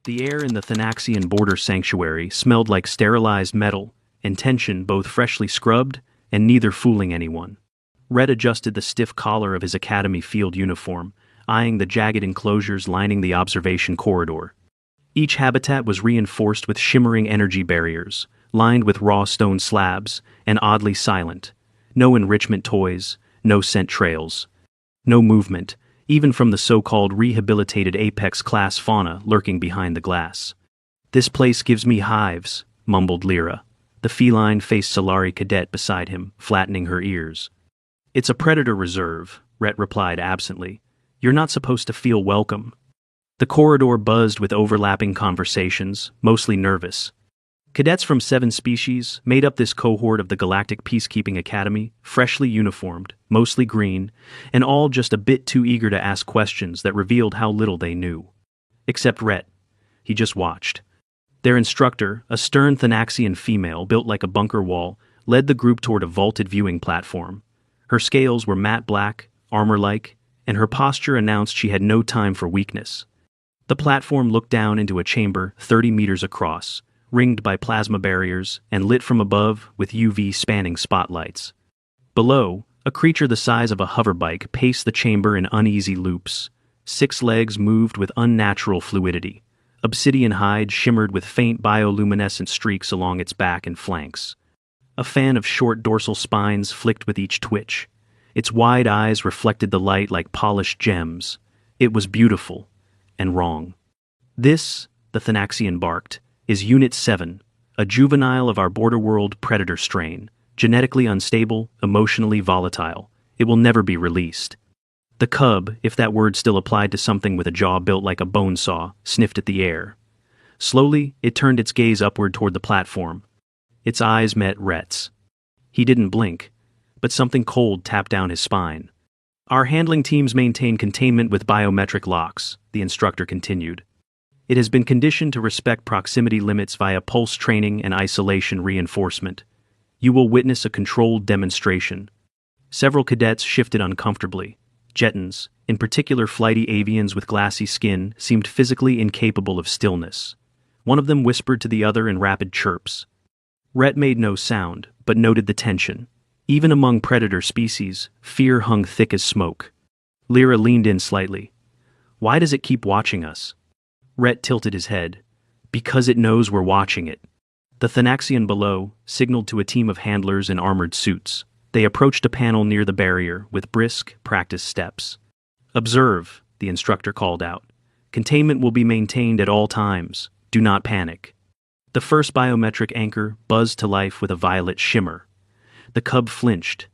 The air in the Thanaxian border sanctuary smelled like sterilized metal and tension, both freshly scrubbed and neither fooling anyone. Red adjusted the stiff collar of his academy field uniform, eyeing the jagged enclosures lining the observation corridor. Each habitat was reinforced with shimmering energy barriers, lined with raw stone slabs, and oddly silent. No enrichment toys, no scent trails. No movement, even from the so-called rehabilitated Apex-class fauna lurking behind the glass. "This place gives me hives," mumbled Lyra. The feline-faced Solari cadet beside him, flattening her ears. "It's a predator reserve," Rhett replied absently. "You're not supposed to feel welcome." The corridor buzzed with overlapping conversations, mostly nervous. Cadets from 7 species made up this cohort of the Galactic Peacekeeping Academy, freshly uniformed, mostly green, and all just a bit too eager to ask questions that revealed how little they knew. Except Rhett. He just watched. Their instructor, a stern Thanaxian female built like a bunker wall, led the group toward a vaulted viewing platform. Her scales were matte black, armor-like, and her posture announced she had no time for weakness. The platform looked down into a chamber 30 meters across, ringed by plasma barriers and lit from above with UV-spanning spotlights. Below, a creature the size of a hoverbike paced the chamber in uneasy loops. 6 legs moved with unnatural fluidity. Obsidian hide shimmered with faint bioluminescent streaks along its back and flanks. A fan of short dorsal spines flicked with each twitch. Its wide eyes reflected the light like polished gems. It was beautiful, and wrong. "This," the Thanaxian barked, "is Unit 7, a juvenile of our border world predator strain, genetically unstable, emotionally volatile. It will never be released." The cub, if that word still applied to something with a jaw built like a bone saw, sniffed at the air. Slowly, it turned its gaze upward toward the platform. Its eyes met Rhett's. He didn't blink, but something cold tapped down his spine. "Our handling teams maintain containment with biometric locks," the instructor continued. "It has been conditioned to respect proximity limits via pulse training and isolation reinforcement. You will witness a controlled demonstration." Several cadets shifted uncomfortably. Jettons, in particular flighty avians with glassy skin, seemed physically incapable of stillness. One of them whispered to the other in rapid chirps. Rhett made no sound, but noted the tension. Even among predator species, fear hung thick as smoke. Lyra leaned in slightly. "Why does it keep watching us?" Rhett tilted his head. "Because it knows we're watching it." The Thanaxian below signaled to a team of handlers in armored suits. They approached a panel near the barrier with brisk, practiced steps. "Observe," the instructor called out. "Containment will be maintained at all times. Do not panic." The first biometric anchor buzzed to life with a violet shimmer. The cub flinched.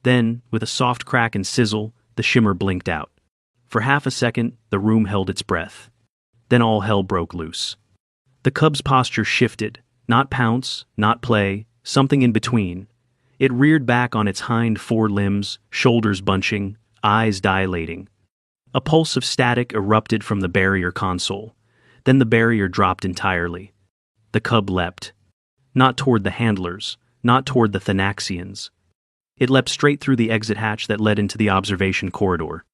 Then, with a soft crack and sizzle, the shimmer blinked out. For half a second, the room held its breath. Then all hell broke loose. The cub's posture shifted. Not pounce, not play, something in between. It reared back on its hind 4 limbs, shoulders bunching, eyes dilating. A pulse of static erupted from the barrier console. Then the barrier dropped entirely. The cub leapt. Not toward the handlers, not toward the Thanaxians. It leapt straight through the exit hatch that led into the observation corridor.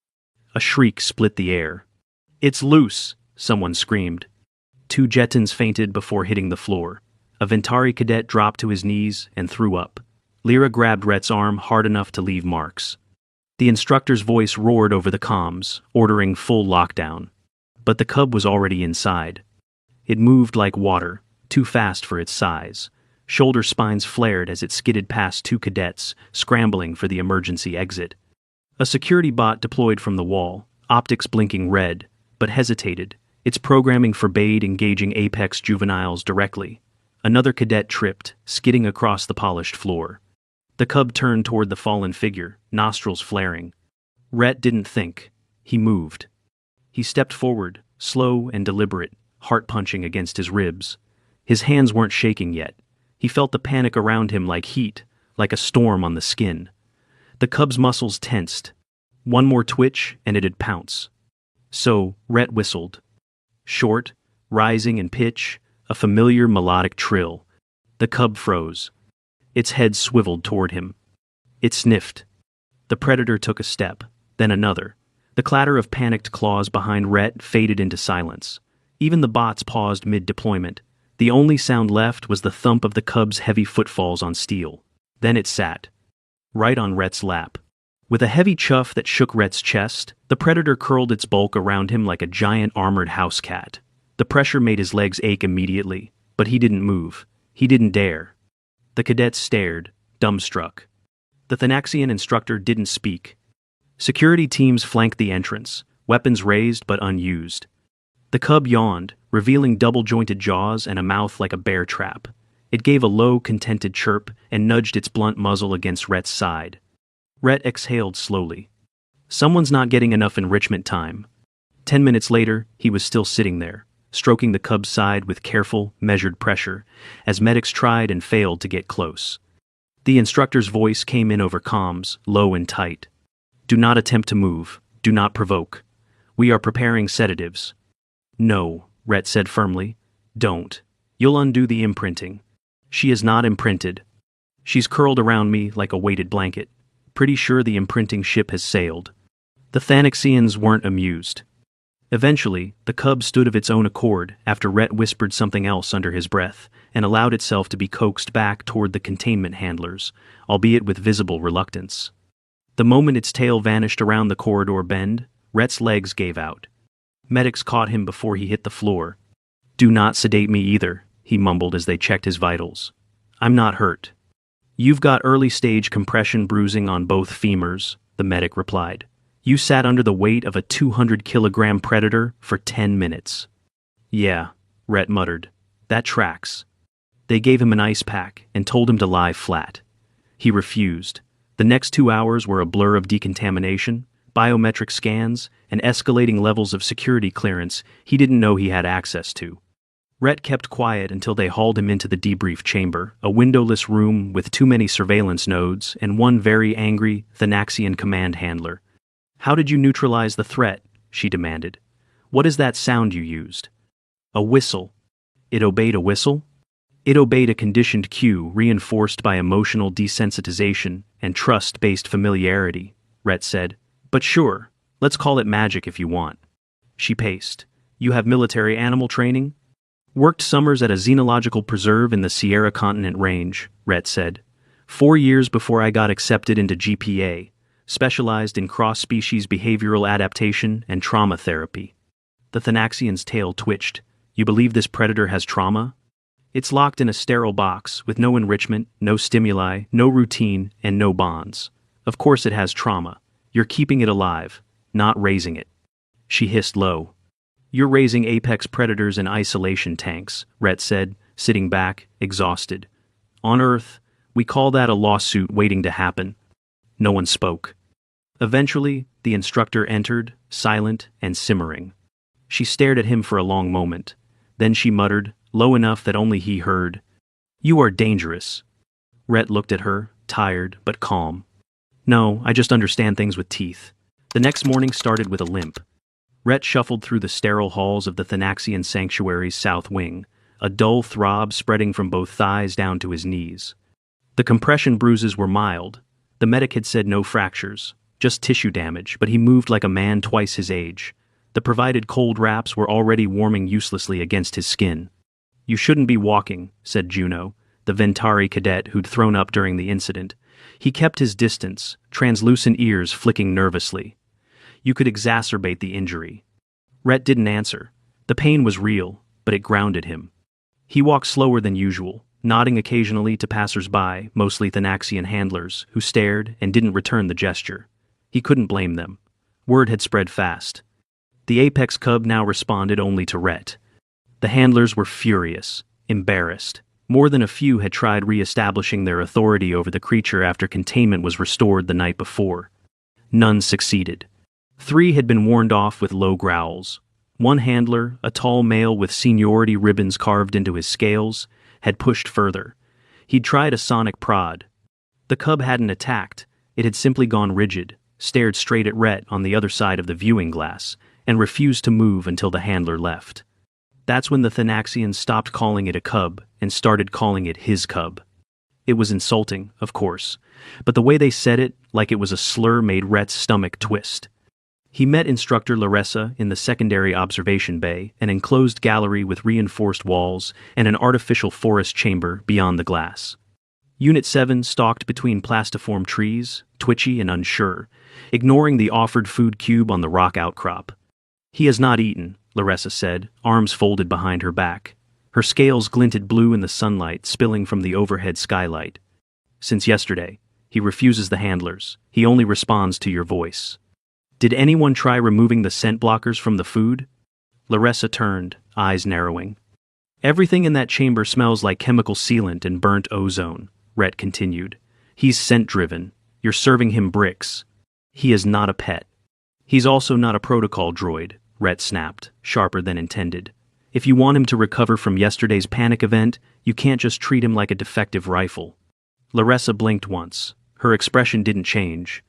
A shriek split the air. "It's loose!" someone screamed. 2 Jettons fainted before hitting the floor. A Ventari cadet dropped to his knees and threw up. Lyra grabbed Rhett's arm hard enough to leave marks. The instructor's voice roared over the comms, ordering full lockdown. But the cub was already inside. It moved like water, too fast for its size. Shoulder spines flared as it skidded past 2 cadets, scrambling for the emergency exit. A security bot deployed from the wall, optics blinking red, but hesitated. Its programming forbade engaging Apex juveniles directly. Another cadet tripped, skidding across the polished floor. The cub turned toward the fallen figure, nostrils flaring. Rhett didn't think. He moved. He stepped forward, slow and deliberate, heart punching against his ribs. His hands weren't shaking yet. He felt the panic around him like heat, like a storm on the skin. The cub's muscles tensed. One more twitch and it'd pounce. So, Rhett whistled. Short, rising in pitch, a familiar melodic trill. The cub froze. Its head swiveled toward him. It sniffed. The predator took a step, then another. The clatter of panicked claws behind Rhett faded into silence. Even the bots paused mid-deployment. The only sound left was the thump of the cub's heavy footfalls on steel. Then it sat. Right on Rhett's lap. With a heavy chuff that shook Rhett's chest, the predator curled its bulk around him like a giant armored house cat. The pressure made his legs ache immediately, but he didn't move. He didn't dare. The cadets stared, dumbstruck. The Thanaxian instructor didn't speak. Security teams flanked the entrance, weapons raised but unused. The cub yawned, revealing double-jointed jaws and a mouth like a bear trap. It gave a low, contented chirp and nudged its blunt muzzle against Rhett's side. Rhett exhaled slowly. Someone's not getting enough enrichment time. 10 minutes later, he was still sitting there, stroking the cub's side with careful, measured pressure, as medics tried and failed to get close. The instructor's voice came in over comms, low and tight. "Do not attempt to move. Do not provoke. We are preparing sedatives." "No," Rhett said firmly. "Don't. You'll undo the imprinting. She is not imprinted. She's curled around me like a weighted blanket. Pretty sure the imprinting ship has sailed." The Thanaxians weren't amused. Eventually, the cub stood of its own accord after Rhett whispered something else under his breath and allowed itself to be coaxed back toward the containment handlers, albeit with visible reluctance. The moment its tail vanished around the corridor bend, Rhett's legs gave out. Medics caught him before he hit the floor. "Do not sedate me either," he mumbled as they checked his vitals. "I'm not hurt." "You've got early-stage compression bruising on both femurs," the medic replied. "You sat under the weight of a 200-kilogram predator for 10 minutes. "Yeah," Rhett muttered. "That tracks." They gave him an ice pack and told him to lie flat. He refused. The next 2 hours were a blur of decontamination, biometric scans, and escalating levels of security clearance he didn't know he had access to. Rhett kept quiet until they hauled him into the debrief chamber, a windowless room with too many surveillance nodes and one very angry Thanaxian command handler. "How did you neutralize the threat?" she demanded. "What is that sound you used?" "A whistle." "It obeyed a whistle?" "It obeyed a conditioned cue reinforced by emotional desensitization and trust-based familiarity," Rhett said. "But sure, let's call it magic if you want." She paced. "You have military animal training?" "Worked summers at a xenological preserve in the Sierra Continent Range," Rhett said. 4 years before I got accepted into GPA, specialized in cross-species behavioral adaptation and trauma therapy." The Thanaxian's tail twitched. "You believe this predator has trauma?" "It's locked in a sterile box, with no enrichment, no stimuli, no routine, and no bonds. Of course it has trauma. You're keeping it alive, not raising it." She hissed low. "You're raising apex predators in isolation tanks," Rhett said, sitting back, exhausted. "On Earth, we call that a lawsuit waiting to happen." No one spoke. Eventually, the instructor entered, silent and simmering. She stared at him for a long moment. Then she muttered, low enough that only he heard, "You are dangerous." Rhett looked at her, tired but calm. "No, I just understand things with teeth." The next morning started with a limp. Rhett shuffled through the sterile halls of the Thanaxian Sanctuary's south wing, a dull throb spreading from both thighs down to his knees. The compression bruises were mild. The medic had said no fractures, just tissue damage, but he moved like a man twice his age. The provided cold wraps were already warming uselessly against his skin. "You shouldn't be walking," said Juno, the Ventari cadet who'd thrown up during the incident. He kept his distance, translucent ears flicking nervously. "You could exacerbate the injury." Rhett didn't answer. The pain was real, but it grounded him. He walked slower than usual, nodding occasionally to passers-by, mostly Thanaxian handlers, who stared and didn't return the gesture. He couldn't blame them. Word had spread fast. The apex cub now responded only to Rhett. The handlers were furious, embarrassed. More than a few had tried re-establishing their authority over the creature after containment was restored the night before. None succeeded. 3 had been warned off with low growls. One handler, a tall male with seniority ribbons carved into his scales, had pushed further. He'd tried a sonic prod. The cub hadn't attacked. It had simply gone rigid, stared straight at Rhett on the other side of the viewing glass, and refused to move until the handler left. That's when the Thanaxians stopped calling it a cub and started calling it his cub. It was insulting, of course, but the way they said it, like it was a slur, made Rhett's stomach twist. He met instructor Laressa in the secondary observation bay, an enclosed gallery with reinforced walls and an artificial forest chamber beyond the glass. Unit 7 stalked between plastiform trees, twitchy and unsure, ignoring the offered food cube on the rock outcrop. "He has not eaten," Laressa said, arms folded behind her back. Her scales glinted blue in the sunlight spilling from the overhead skylight. "Since yesterday. He refuses the handlers. He only responds to your voice." "Did anyone try removing the scent blockers from the food?" Laressa turned, eyes narrowing. "Everything in that chamber smells like chemical sealant and burnt ozone," Rhett continued. "He's scent-driven. You're serving him bricks. He is not a pet." "He's also not a protocol droid," Rhett snapped, sharper than intended. "If you want him to recover from yesterday's panic event, you can't just treat him like a defective rifle." Laressa blinked once. Her expression didn't change.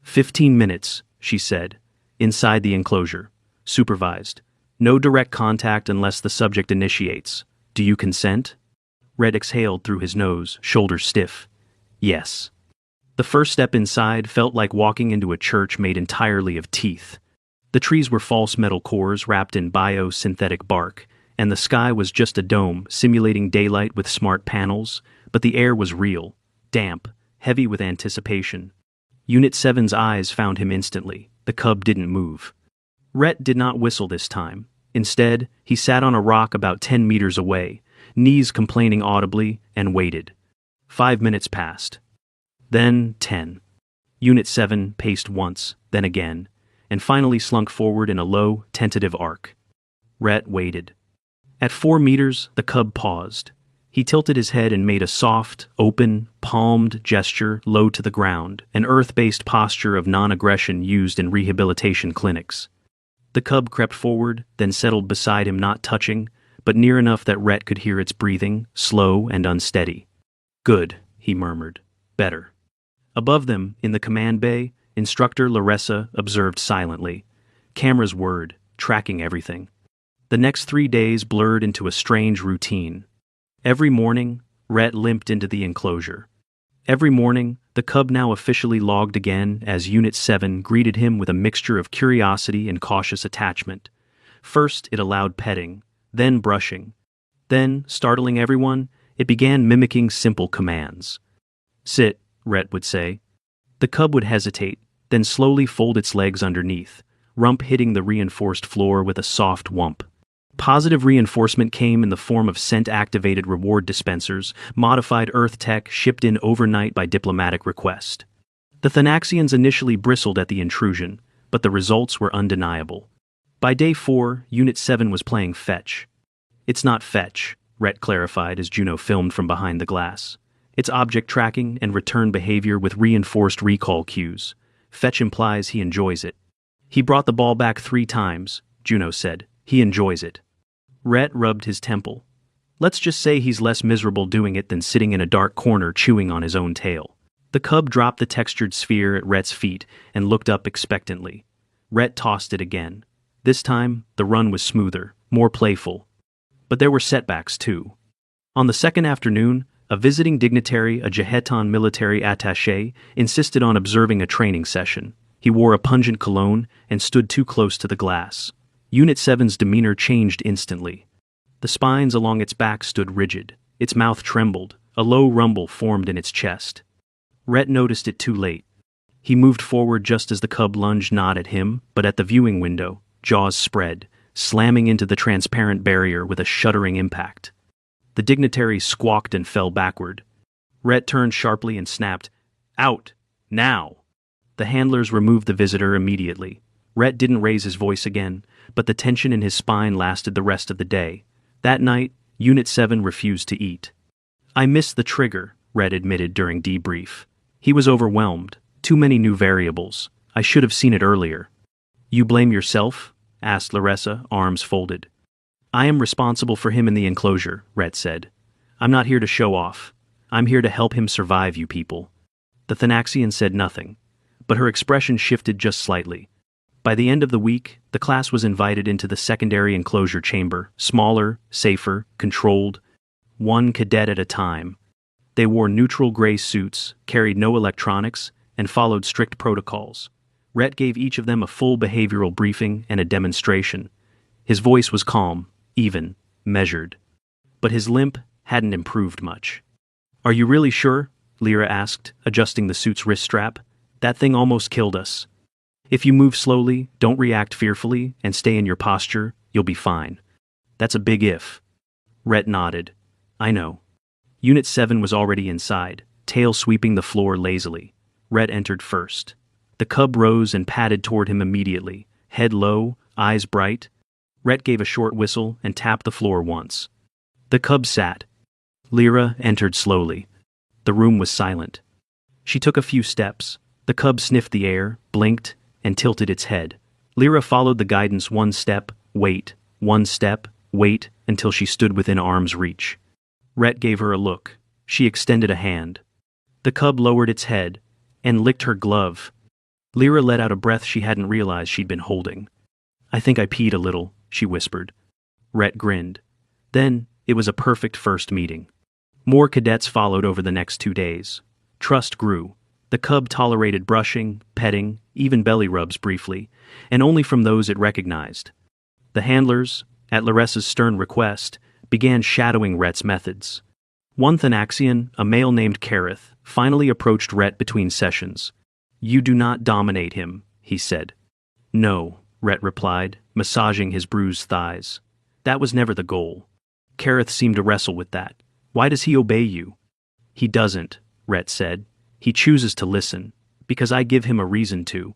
15 minutes, she said. "Inside the enclosure. Supervised. No direct contact unless the subject initiates. Do you consent?" Red exhaled through his nose, shoulders stiff. "Yes." The first step inside felt like walking into a church made entirely of teeth. The trees were false metal cores wrapped in biosynthetic bark, and the sky was just a dome simulating daylight with smart panels, but the air was real, damp, heavy with anticipation. Unit 7's eyes found him instantly. The cub didn't move. Rhett did not whistle this time. Instead, he sat on a rock about 10 meters away, knees complaining audibly, and waited. 5 minutes passed. Then 10. Unit 7 paced once, then again, and finally slunk forward in a low, tentative arc. Rhett waited. At 4 meters, the cub paused. He tilted his head and made a soft, open, palmed gesture low to the ground, an earth-based posture of non-aggression used in rehabilitation clinics. The cub crept forward, then settled beside him, not touching, but near enough that Rhett could hear its breathing, slow and unsteady. "Good," he murmured. "Better." Above them, in the command bay, Instructor Laressa observed silently. Cameras whirred, tracking everything. The next 3 days blurred into a strange routine. Every morning, Rhett limped into the enclosure. Every morning, the cub now officially logged again as Unit 7 greeted him with a mixture of curiosity and cautious attachment. First, it allowed petting, then brushing. Then, startling everyone, it began mimicking simple commands. "Sit," Rhett would say. The cub would hesitate, then slowly fold its legs underneath, rump hitting the reinforced floor with a soft whump. Positive reinforcement came in the form of scent-activated reward dispensers, modified Earth tech shipped in overnight by diplomatic request. The Thanaxians initially bristled at the intrusion, but the results were undeniable. By day 4, Unit 7 was playing fetch. "It's not fetch," Rhett clarified as Juno filmed from behind the glass. "It's object tracking and return behavior with reinforced recall cues. Fetch implies he enjoys it." "He brought the ball back 3 times, Juno said. "He enjoys it." Rhett rubbed his temple. "Let's just say he's less miserable doing it than sitting in a dark corner chewing on his own tail." The cub dropped the textured sphere at Rhett's feet and looked up expectantly. Rhett tossed it again. This time, the run was smoother, more playful. But there were setbacks, too. On the second afternoon, a visiting dignitary, a Jehetan military attaché, insisted on observing a training session. He wore a pungent cologne and stood too close to the glass. Unit 7's demeanor changed instantly. The spines along its back stood rigid. Its mouth trembled. A low rumble formed in its chest. Rhett noticed it too late. He moved forward just as the cub lunged not at him, but at the viewing window, jaws spread, slamming into the transparent barrier with a shuddering impact. The dignitary squawked and fell backward. Rhett turned sharply and snapped, "Out! Now!" The handlers removed the visitor immediately. Rhett didn't raise his voice again, but the tension in his spine lasted the rest of the day. That night, Unit 7 refused to eat. "I missed the trigger," Rhett admitted during debrief. He was overwhelmed. Too many new variables. "I should have seen it earlier." "You blame yourself?" asked Laressa, arms folded. "I am responsible for him in the enclosure," Rhett said. "I'm not here to show off. I'm here to help him survive, you people." The Thanaxian said nothing, but her expression shifted just slightly. By the end of the week, the class was invited into the secondary enclosure chamber, smaller, safer, controlled, 1 cadet at a time. They wore neutral gray suits, carried no electronics, and followed strict protocols. Rhett gave each of them a full behavioral briefing and a demonstration. His voice was calm, even, measured. But his limp hadn't improved much. "Are you really sure?" Lyra asked, adjusting the suit's wrist strap. "That thing almost killed us. If you move slowly, don't react fearfully, and stay in your posture, you'll be fine." "That's a big if." Rhett nodded. "I know." Unit 7 was already inside, tail sweeping the floor lazily. Rhett entered first. The cub rose and padded toward him immediately, head low, eyes bright. Rhett gave a short whistle and tapped the floor once. The cub sat. Lyra entered slowly. The room was silent. She took a few steps. The cub sniffed the air, blinked, and tilted its head. Lyra followed the guidance: one step, wait, one step, wait, until she stood within arm's reach. Rhett gave her a look. She extended a hand. The cub lowered its head and licked her glove. Lyra let out a breath she hadn't realized she'd been holding. "I think I peed a little," she whispered. Rhett grinned. Then, it was a perfect first meeting. More cadets followed over the next 2 days. Trust grew. The cub tolerated brushing, petting, even belly rubs briefly, and only from those it recognized. The handlers, at Laressa's stern request, began shadowing Rhett's methods. One Thanaxian, a male named Kareth, finally approached Rhett between sessions. "You do not dominate him," he said. "No," Rhett replied, massaging his bruised thighs. "That was never the goal." Kareth seemed to wrestle with that. "Why does he obey you?" "He doesn't," Rhett said. "He chooses to listen, because I give him a reason to."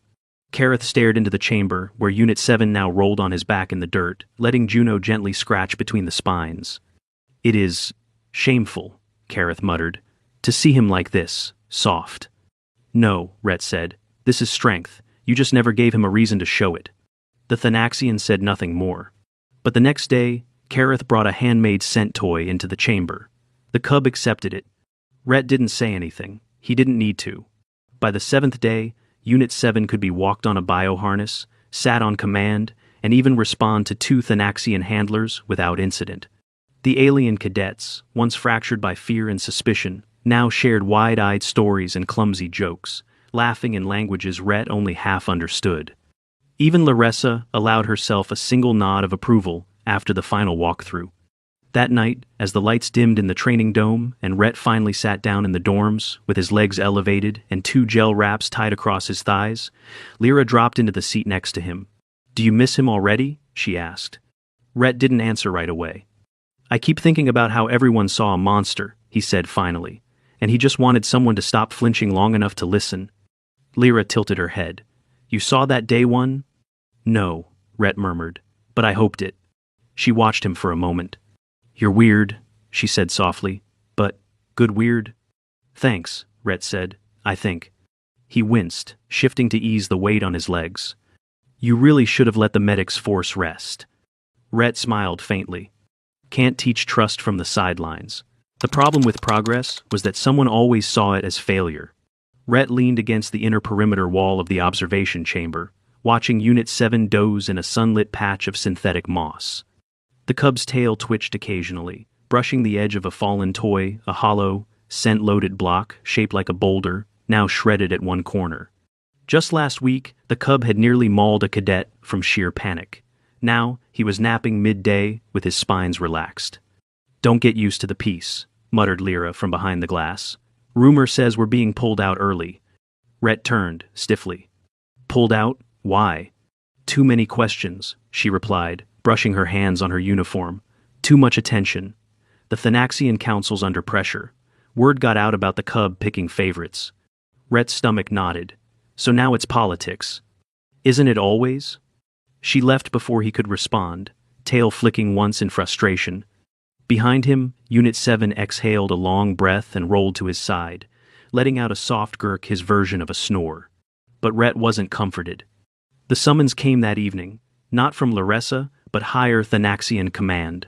Kareth stared into the chamber, where Unit 7 now rolled on his back in the dirt, letting Juno gently scratch between the spines. "It is shameful," Kareth muttered, "to see him like this, soft." "No," Rhett said. "This is strength. You just never gave him a reason to show it." The Thanaxian said nothing more. But the next day, Kareth brought a handmade scent toy into the chamber. The cub accepted it. Rhett didn't say anything. He didn't need to. By the 7th day, Unit 7 could be walked on a bioharness, sat on command, and even respond to 2 Thanaxian handlers without incident. The alien cadets, once fractured by fear and suspicion, now shared wide-eyed stories and clumsy jokes, laughing in languages Rhett only half understood. Even Laressa allowed herself a single nod of approval after the final walkthrough. That night, as the lights dimmed in the training dome and Rhett finally sat down in the dorms, with his legs elevated and 2 gel wraps tied across his thighs, Lyra dropped into the seat next to him. "Do you miss him already?" she asked. Rhett didn't answer right away. "I keep thinking about how everyone saw a monster," he said finally, "and he just wanted someone to stop flinching long enough to listen." Lyra tilted her head. "You saw that day one?" "No," Rhett murmured, "but I hoped it." She watched him for a moment. "You're weird," she said softly, "but good weird." "Thanks," Rhett said, "I think." He winced, shifting to ease the weight on his legs. "You really should have let the medic's force rest." Rhett smiled faintly. "Can't teach trust from the sidelines." The problem with progress was that someone always saw it as failure. Rhett leaned against the inner perimeter wall of the observation chamber, watching Unit 7 doze in a sunlit patch of synthetic moss. The cub's tail twitched occasionally, brushing the edge of a fallen toy, a hollow, scent-loaded block shaped like a boulder, now shredded at one corner. Just last week, the cub had nearly mauled a cadet from sheer panic. Now, he was napping midday with his spines relaxed. "Don't get used to the peace," muttered Lyra from behind the glass. "Rumor says we're being pulled out early." Rhett turned, stiffly. "Pulled out? Why?" "Too many questions," she replied, brushing her hands on her uniform. "Too much attention. The Thanaxian Council's under pressure. Word got out about the cub picking favorites." Rhett's stomach nodded. "So now it's politics." "Isn't it always?" She left before he could respond, tail flicking once in frustration. Behind him, Unit 7 exhaled a long breath and rolled to his side, letting out a soft gurk, his version of a snore. But Rhett wasn't comforted. The summons came that evening, not from Laressa, but higher Thanaxian command.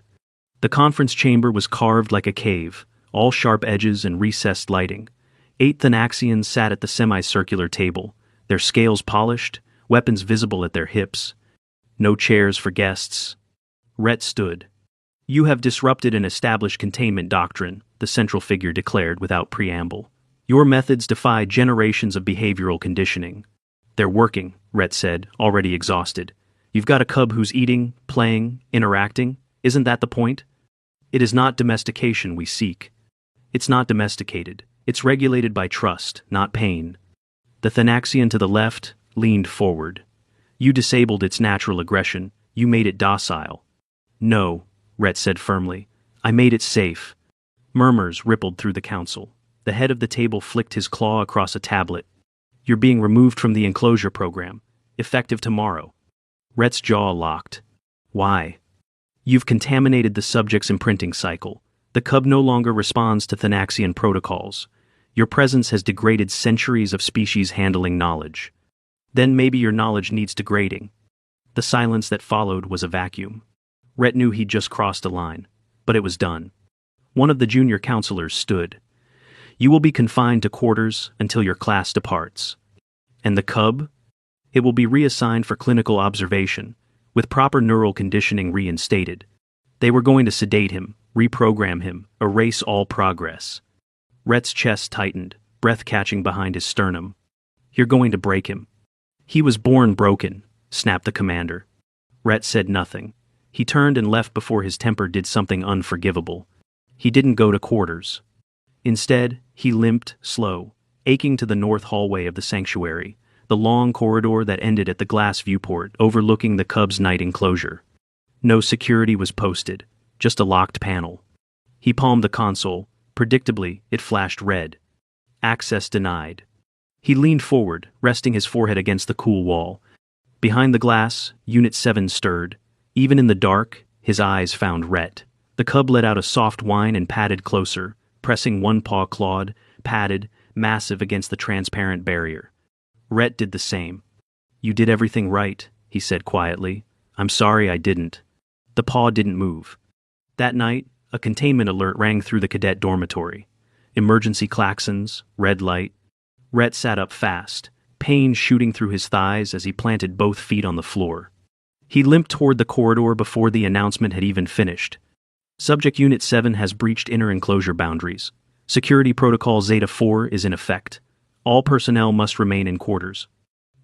The conference chamber was carved like a cave, all sharp edges and recessed lighting. 8 Thanaxians sat at the semicircular table, their scales polished, weapons visible at their hips. No chairs for guests. Rhett stood. "You have disrupted an established containment doctrine," the central figure declared without preamble. "Your methods defy generations of behavioral conditioning." They're working, Rhett said, already exhausted. You've got a cub who's eating, playing, interacting. Isn't that the point? It is not domestication we seek. It's not domesticated. It's regulated by trust, not pain. The Thanaxian to the left leaned forward. You disabled its natural aggression. You made it docile. No, Rhett said firmly. I made it safe. Murmurs rippled through the council. The head of the table flicked his claw across a tablet. You're being removed from the enclosure program. Effective tomorrow. Rhett's jaw locked. Why? You've contaminated the subject's imprinting cycle. The cub no longer responds to Thanaxian protocols. Your presence has degraded centuries of species handling knowledge. Then maybe your knowledge needs degrading. The silence that followed was a vacuum. Rhett knew he'd just crossed a line, but it was done. One of the junior counselors stood. You will be confined to quarters until your class departs. And the cub? It will be reassigned for clinical observation, with proper neural conditioning reinstated. They were going to sedate him, reprogram him, erase all progress. Rhett's chest tightened, breath catching behind his sternum. You're going to break him. He was born broken, snapped the commander. Rhett said nothing. He turned and left before his temper did something unforgivable. He didn't go to quarters. Instead, he limped, slow, aching to the north hallway of the sanctuary, the long corridor that ended at the glass viewport overlooking the cub's night enclosure. No security was posted, just a locked panel. He palmed the console. Predictably, it flashed red. Access denied. He leaned forward, resting his forehead against the cool wall. Behind the glass, Unit 7 stirred. Even in the dark, his eyes found Rhett. The cub let out a soft whine and padded closer, pressing one paw clawed, padded, massive against the transparent barrier. Rhett did the same. You did everything right, he said quietly. I'm sorry I didn't. The paw didn't move. That night, a containment alert rang through the cadet dormitory. Emergency klaxons, red light. Rhett sat up fast, pain shooting through his thighs as he planted both feet on the floor. He limped toward the corridor before the announcement had even finished. Subject Unit 7 has breached inner enclosure boundaries. Security Protocol Zeta 4 is in effect. All personnel must remain in quarters.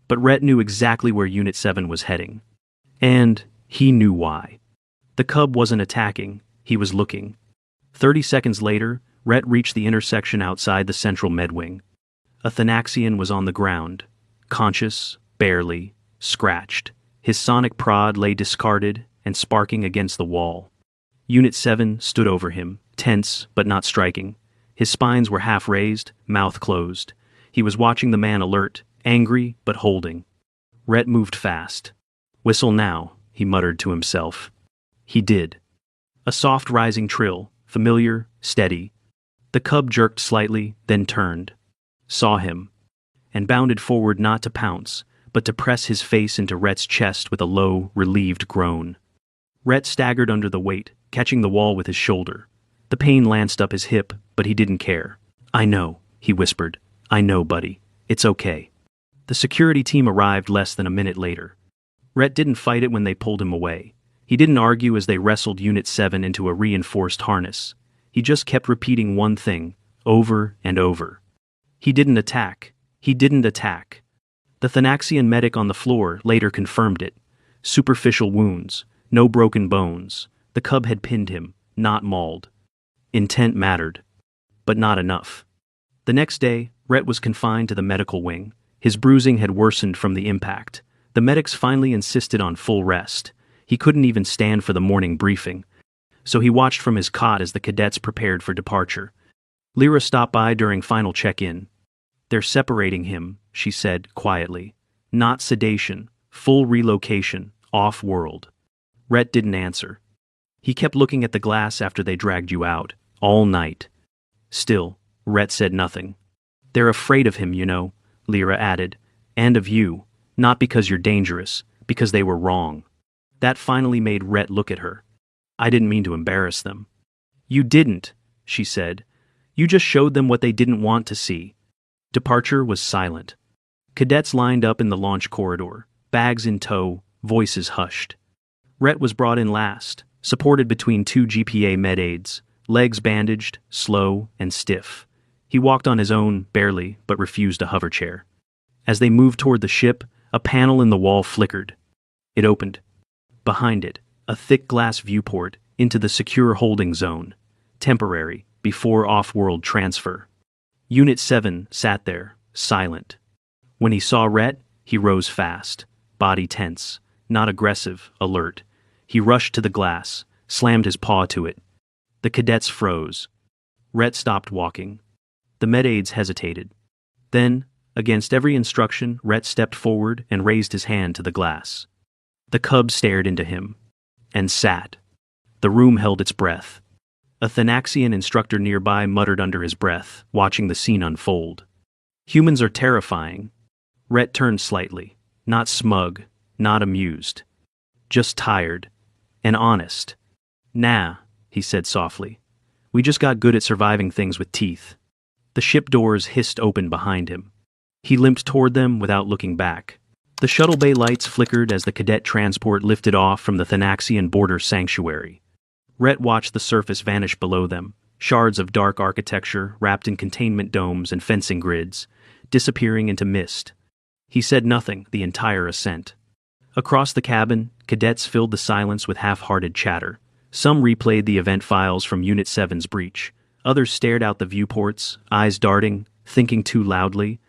But Rhett knew exactly where Unit 7 was heading. And he knew why. The cub wasn't attacking, he was looking. 30 seconds later, Rhett reached the intersection outside the central medwing. A Thanaxian was on the ground, conscious, barely, scratched. His sonic prod lay discarded and sparking against the wall. Unit 7 stood over him, tense but not striking. His spines were half raised, mouth closed. He was watching the man alert, angry but holding. Rhett moved fast. Whistle now, he muttered to himself. He did. A soft rising trill, familiar, steady. The cub jerked slightly, then turned. Saw him. And bounded forward not to pounce, but to press his face into Rhett's chest with a low, relieved groan. Rhett staggered under the weight, catching the wall with his shoulder. The pain lanced up his hip, but he didn't care. I know, he whispered. I know, buddy. It's okay. The security team arrived less than a minute later. Rhett didn't fight it when they pulled him away. He didn't argue as they wrestled Unit 7 into a reinforced harness. He just kept repeating one thing, over and over. He didn't attack. He didn't attack. The Thanaxian medic on the floor later confirmed it. Superficial wounds, no broken bones. The cub had pinned him, not mauled. Intent mattered. But not enough. The next day, Rhett was confined to the medical wing. His bruising had worsened from the impact. The medics finally insisted on full rest. He couldn't even stand for the morning briefing. So he watched from his cot as the cadets prepared for departure. Lyra stopped by during final check-in. They're separating him, she said quietly. Not sedation, full relocation, off-world. Rhett didn't answer. He kept looking at the glass after they dragged you out, all night. Still, Rhett said nothing. They're afraid of him, you know, Lyra added. And of you. Not because you're dangerous, because they were wrong. That finally made Rhett look at her. I didn't mean to embarrass them. You didn't, she said. You just showed them what they didn't want to see. Departure was silent. Cadets lined up in the launch corridor, bags in tow, voices hushed. Rhett was brought in last, supported between two GPA med aides, legs bandaged, slow and stiff. He walked on his own, barely, but refused a hover chair. As they moved toward the ship, a panel in the wall flickered. It opened. Behind it, a thick glass viewport into the secure holding zone, temporary, before off-world transfer. Unit 7 sat there, silent. When he saw Rhett, he rose fast, body tense, not aggressive, alert. He rushed to the glass, slammed his paw to it. The cadets froze. Rhett stopped walking. The med-aides hesitated. Then, against every instruction, Rhett stepped forward and raised his hand to the glass. The cub stared into him. And sat. The room held its breath. A Thanaxian instructor nearby muttered under his breath, watching the scene unfold. Humans are terrifying. Rhett turned slightly, not smug, not amused. Just tired. And honest. Nah, he said softly. We just got good at surviving things with teeth. The ship doors hissed open behind him. He limped toward them without looking back. The shuttle bay lights flickered as the cadet transport lifted off from the Thanaxian border sanctuary. Rhett watched the surface vanish below them, shards of dark architecture wrapped in containment domes and fencing grids, disappearing into mist. He said nothing the entire ascent. Across the cabin, cadets filled the silence with half-hearted chatter. Some replayed the event files from Unit 7's breach. Others stared out the viewports, eyes darting, thinking too loudly.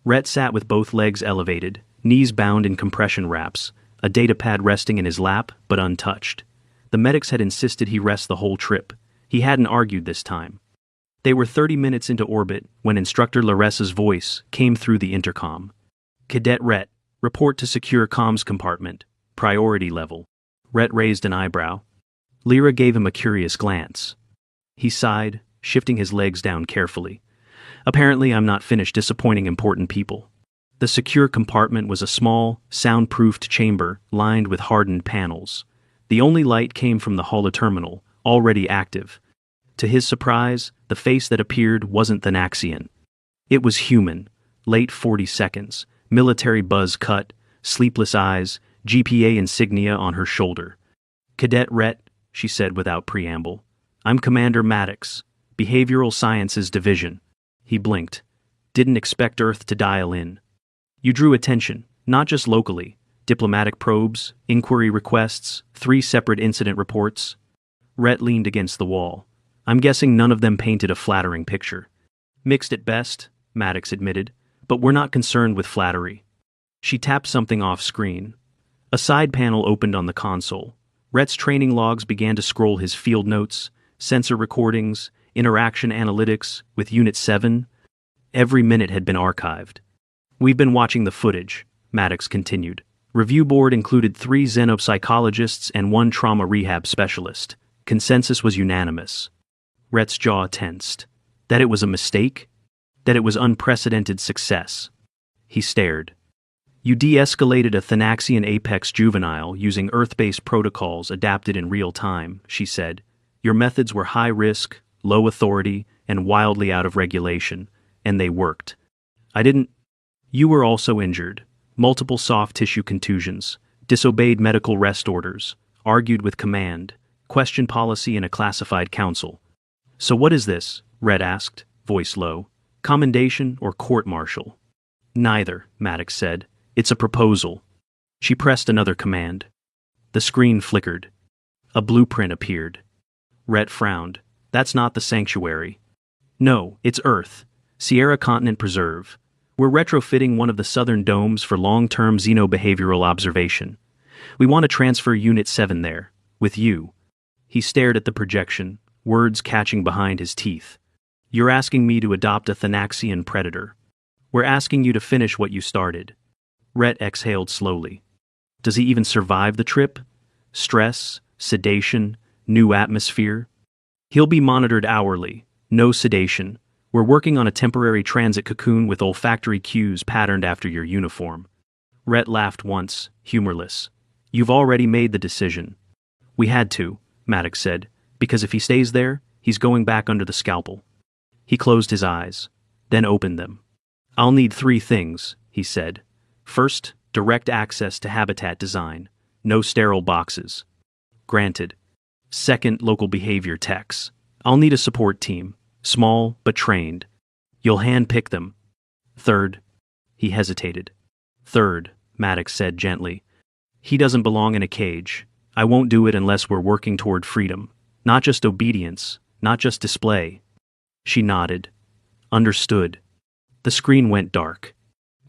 Rhett sat with both legs elevated, knees bound in compression wraps, a datapad resting in his lap, but untouched. The medics had insisted he rest the whole trip. He hadn't argued this time. They were 30 minutes into orbit when Instructor Laressa's voice came through the intercom. Cadet Rhett, report to secure comms compartment. Priority level. Rhett raised an eyebrow. Lyra gave him a curious glance. He sighed, shifting his legs down carefully. Apparently I'm not finished disappointing important people. The secure compartment was a small, soundproofed chamber lined with hardened panels. The only light came from the holoterminal, already active. To his surprise, the face that appeared wasn't Thanaxian. It was human, late 40 seconds, military buzz cut, sleepless eyes, GPA insignia on her shoulder. Cadet Rhett, she said without preamble. I'm Commander Maddox, Behavioral Sciences Division. He blinked. Didn't expect Earth to dial in. You drew attention, not just locally. Diplomatic probes, inquiry requests, 3 separate incident reports. Rhett leaned against the wall. I'm guessing none of them painted a flattering picture. Mixed at best, Maddox admitted, but we're not concerned with flattery. She tapped something off screen. A side panel opened on the console. Rhett's training logs began to scroll his field notes, sensor recordings, interaction analytics with Unit 7. Every minute had been archived. We've been watching the footage, Maddox continued. Review board included 3 xenopsychologists and 1 trauma rehab specialist. Consensus was unanimous. Rhett's jaw tensed. That it was a mistake? That it was unprecedented success? He stared. You de-escalated a Thanaxian apex juvenile using Earth-based protocols adapted in real time, she said. Your methods were high risk, low authority, and wildly out of regulation, and they worked. I didn't... You were also injured. Multiple soft tissue contusions, disobeyed medical rest orders, argued with command, questioned policy in a classified council. So what is this? Rhett asked, voice low. Commendation or court-martial? Neither, Maddox said. It's a proposal. She pressed another command. The screen flickered. A blueprint appeared. Rhett frowned. That's not the sanctuary. No, it's Earth. Sierra Continent Preserve. We're retrofitting one of the southern domes for long-term xenobehavioral observation. We want to transfer Unit 7 there, with you. He stared at the projection, words catching behind his teeth. You're asking me to adopt a Thanaxian predator. We're asking you to finish what you started. Rhett exhaled slowly. Does he even survive the trip? Stress, sedation, new atmosphere? He'll be monitored hourly, no sedation. We're working on a temporary transit cocoon with olfactory cues patterned after your uniform. Rhett laughed once, humorless. You've already made the decision. We had to, Maddox said, because if he stays there, he's going back under the scalpel. He closed his eyes, then opened them. I'll need 3 things, he said. First, direct access to habitat design. No sterile boxes. Granted. Second, local behavior techs. I'll need a support team. Small, but trained. You'll handpick them. Third, He hesitated. Third, Maddox said gently. He doesn't belong in a cage. I won't do it unless we're working toward freedom. Not just obedience, not just display. She nodded. Understood. The screen went dark.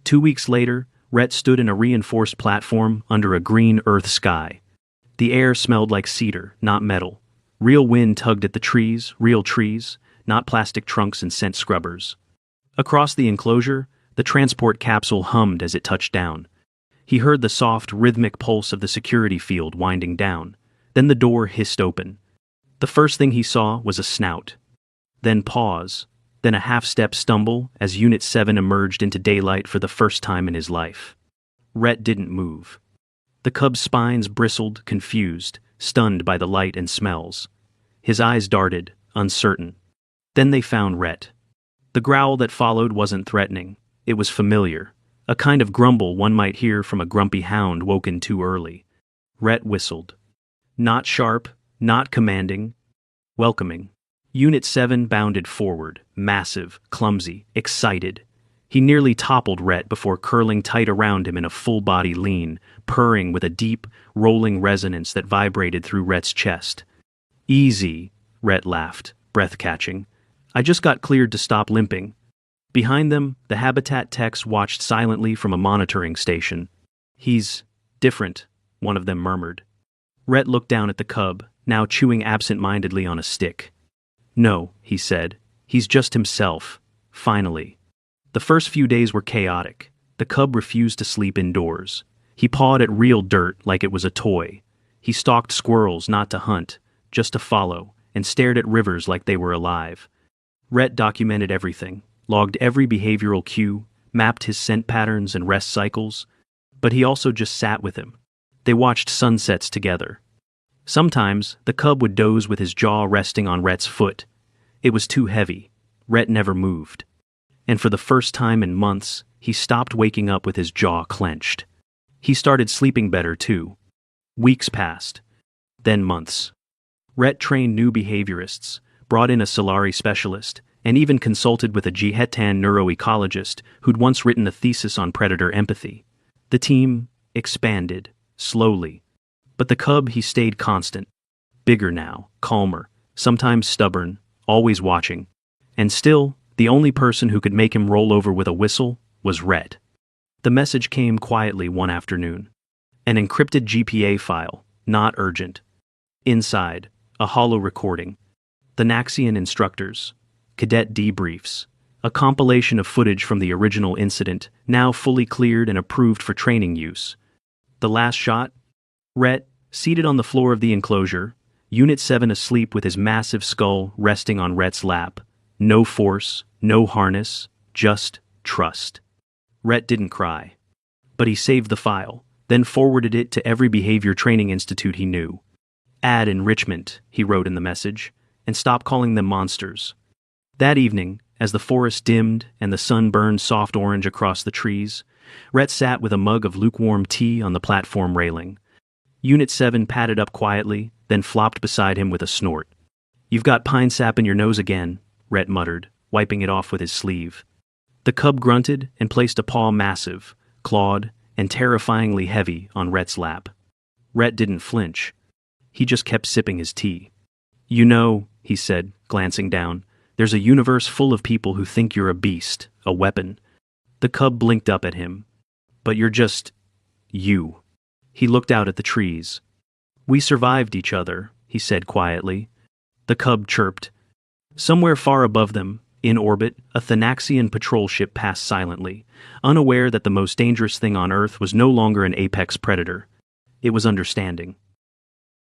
2 weeks later, Rhett stood in a reinforced platform under a green Earth sky. The air smelled like cedar, not metal. Real wind tugged at the trees, real trees, not plastic trunks and scent scrubbers. Across the enclosure, the transport capsule hummed as it touched down. He heard the soft, rhythmic pulse of the security field winding down. Then the door hissed open. The first thing he saw was a snout. Then pause. Then a half-step stumble as Unit 7 emerged into daylight for the first time in his life. Rhett didn't move. The cub's spines bristled, confused, stunned by the light and smells. His eyes darted, uncertain. Then they found Rhett. The growl that followed wasn't threatening. It was familiar. A kind of grumble one might hear from a grumpy hound woken too early. Rhett whistled. Not sharp, not commanding. Welcoming. Unit 7 bounded forward, massive, clumsy, excited. He nearly toppled Rhett before curling tight around him in a full-body lean, purring with a deep, rolling resonance that vibrated through Rhett's chest. Easy, Rhett laughed, breath-catching. I just got cleared to stop limping. Behind them, the Habitat techs watched silently from a monitoring station. He's different, one of them murmured. Rhett looked down at the cub, now chewing absent-mindedly on a stick. No, he said. He's just himself. Finally. The first few days were chaotic. The cub refused to sleep indoors. He pawed at real dirt like it was a toy. He stalked squirrels not to hunt, just to follow, and stared at rivers like they were alive. Rhett documented everything, logged every behavioral cue, mapped his scent patterns and rest cycles. But he also just sat with him. They watched sunsets together. Sometimes, the cub would doze with his jaw resting on Rhett's foot. It was too heavy. Rhett never moved. And for the first time in months, he stopped waking up with his jaw clenched. He started sleeping better, too. Weeks passed. Then months. Rhett trained new behaviorists, brought in a Solari specialist, and even consulted with a Jihetan neuroecologist who'd once written a thesis on predator empathy. The team expanded, slowly. But the cub, he stayed constant. Bigger now, calmer, sometimes stubborn, always watching. And still, the only person who could make him roll over with a whistle was Rhett. The message came quietly one afternoon. An encrypted GPA file, not urgent. Inside, a hollow recording. The Naxian instructors. Cadet debriefs. A compilation of footage from the original incident, now fully cleared and approved for training use. The last shot? Rhett, seated on the floor of the enclosure, Unit 7 asleep with his massive skull resting on Rhett's lap. No force, no harness, just trust. Rhett didn't cry. But he saved the file, then forwarded it to every behavior training institute he knew. Add enrichment, he wrote in the message, and stop calling them monsters. That evening, as the forest dimmed and the sun burned soft orange across the trees, Rhett sat with a mug of lukewarm tea on the platform railing. Unit 7 padded up quietly, then flopped beside him with a snort. You've got pine sap in your nose again, Rhett muttered, wiping it off with his sleeve. The cub grunted and placed a paw massive, clawed, and terrifyingly heavy on Rhett's lap. Rhett didn't flinch. He just kept sipping his tea. You know, he said, glancing down, there's a universe full of people who think you're a beast, a weapon. The cub blinked up at him. But you're just... you. He looked out at the trees. We survived each other, he said quietly. The cub chirped. Somewhere far above them, in orbit, a Thanaxian patrol ship passed silently, unaware that the most dangerous thing on Earth was no longer an apex predator. It was understanding.